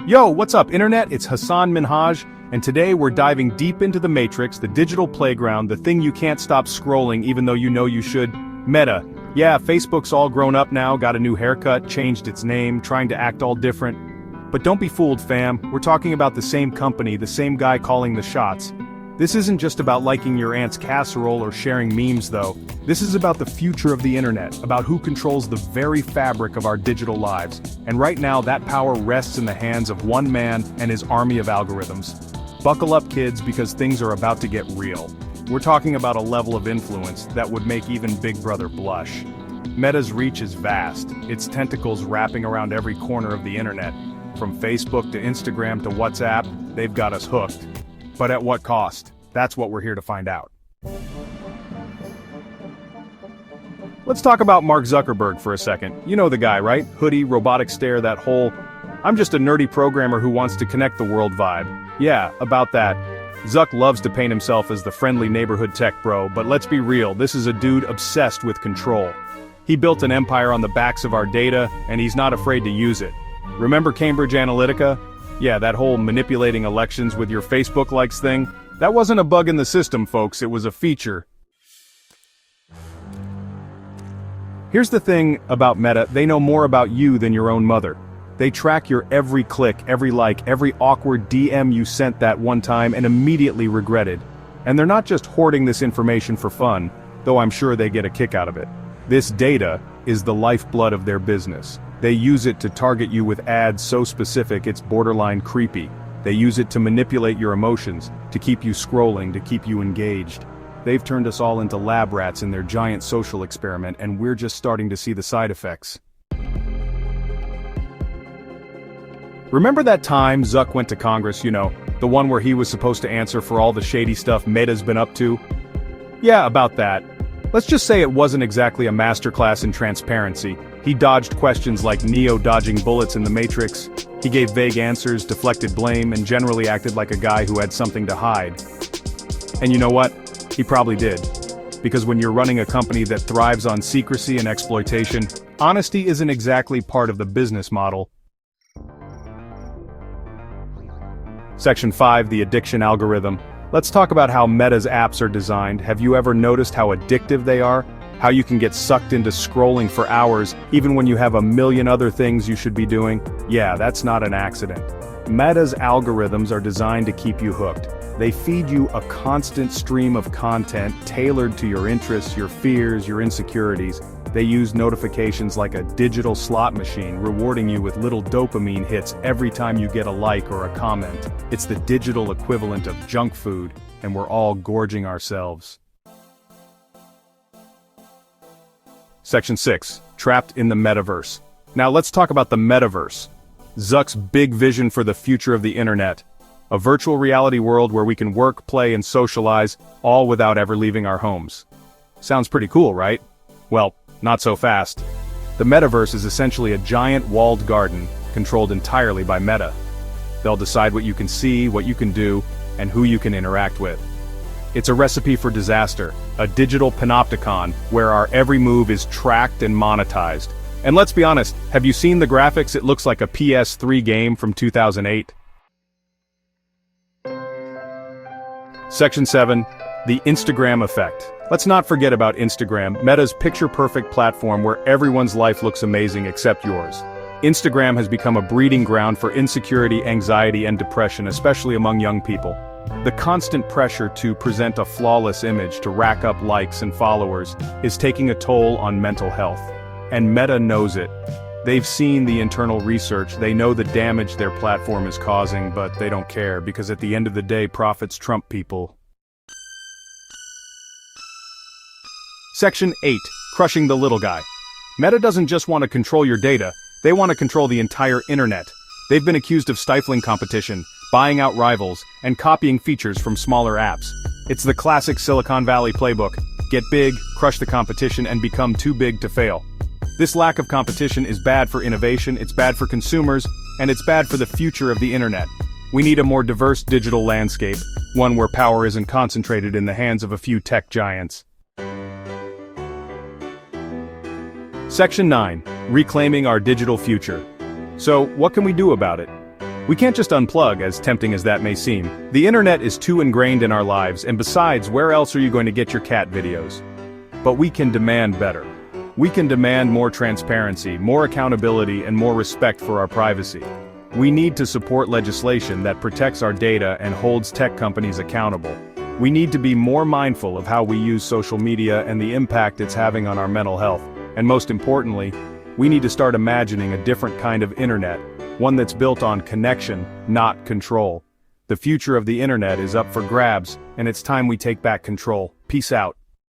Yo, what's up, Internet? It's Hassan Minhaj, and today we're diving deep into the Matrix, the digital playground, the thing you can't stop scrolling even though you know you should. Meta. Yeah, Facebook's all grown up now, got a new haircut, changed its name, trying to act all different. But don't be fooled, fam. We're talking about the same company, the same guy calling the shots. This isn't just about liking your aunt's casserole or sharing memes, though. This is about the future of the internet, about who controls the very fabric of our digital lives. And right now, that power rests in the hands of one man and his army of algorithms. Buckle up, kids, because things are about to get real. We're talking about a level of influence that would make even Big Brother blush. Meta's reach is vast, its tentacles wrapping around every corner of the internet. From Facebook to Instagram to WhatsApp, they've got us hooked. But at what cost? That's what we're here to find out. Let's talk about Mark Zuckerberg for a second. You know the guy, right? Hoodie, robotic stare, that whole "I'm just a nerdy programmer who wants to connect the world" vibe. Yeah, about that. Zuck loves to paint himself as the friendly neighborhood tech bro, but let's be real, this is a dude obsessed with control. He built an empire on the backs of our data, and he's not afraid to use it. Remember Cambridge Analytica? Yeah, that whole manipulating elections with your Facebook likes thing? That wasn't a bug in the system, folks, it was a feature. Here's the thing about Meta, they know more about you than your own mother. They track your every click, every like, every awkward DM you sent that one time and immediately regretted. And they're not just hoarding this information for fun, though I'm sure they get a kick out of it. This data is the lifeblood of their business. They use it to target you with ads so specific it's borderline creepy. They use it to manipulate your emotions, to keep you scrolling, to keep you engaged. They've turned us all into lab rats in their giant social experiment, and we're just starting to see the side effects. Remember that time Zuck went to Congress, the one where he was supposed to answer for all the shady stuff Meta's been up to? Yeah, about that. Let's just say it wasn't exactly a masterclass in transparency. He dodged questions like Neo dodging bullets in the Matrix. He gave vague answers, deflected blame, and generally acted like a guy who had something to hide. And you know what? He probably did. Because when you're running a company that thrives on secrecy and exploitation, honesty isn't exactly part of the business model. Section 5, the addiction algorithm. Let's talk about how Meta's apps are designed. Have you ever noticed how addictive they are? How you can get sucked into scrolling for hours, even when you have a million other things you should be doing? Yeah, that's not an accident. Meta's algorithms are designed to keep you hooked. They feed you a constant stream of content tailored to your interests, your fears, your insecurities. They use notifications like a digital slot machine, rewarding you with little dopamine hits every time you get a like or a comment. It's the digital equivalent of junk food, and we're all gorging ourselves. Section 6, trapped in the metaverse. Now let's talk about the metaverse. Zuck's big vision for the future of the internet. A virtual reality world where we can work, play, and socialize, all without ever leaving our homes. Sounds pretty cool, right? Well, not so fast. The metaverse is essentially a giant walled garden, controlled entirely by Meta. They'll decide what you can see, what you can do, and who you can interact with. It's a recipe for disaster, a digital panopticon where our every move is tracked and monetized. And let's be honest, have you seen the graphics? It looks like a PS3 game from 2008. Section 7, the Instagram effect. Let's not forget about Instagram, Meta's picture-perfect platform where everyone's life looks amazing except yours. Instagram has become a breeding ground for insecurity, anxiety, and depression, especially among young people. The constant pressure to present a flawless image, to rack up likes and followers, is taking a toll on mental health. And Meta knows it. They've seen the internal research, they know the damage their platform is causing, but they don't care, because at the end of the day, profits trump people. Section 8, crushing the little guy. Meta doesn't just want to control your data, they want to control the entire internet. They've been accused of stifling competition, buying out rivals, and copying features from smaller apps. It's the classic Silicon Valley playbook. Get big, crush the competition, and become too big to fail. This lack of competition is bad for innovation, it's bad for consumers, and it's bad for the future of the internet. We need a more diverse digital landscape, one where power isn't concentrated in the hands of a few tech giants. Section 9, reclaiming our digital future. So, what can we do about it? We can't just unplug, as tempting as that may seem. The internet is too ingrained in our lives, and besides, where else are you going to get your cat videos? But we can demand better. We can demand more transparency, more accountability, and more respect for our privacy. We need to support legislation that protects our data and holds tech companies accountable. We need to be more mindful of how we use social media and the impact it's having on our mental health. And most importantly, we need to start imagining a different kind of internet, one that's built on connection, not control. The future of the internet is up for grabs, and it's time we take back control. Peace out.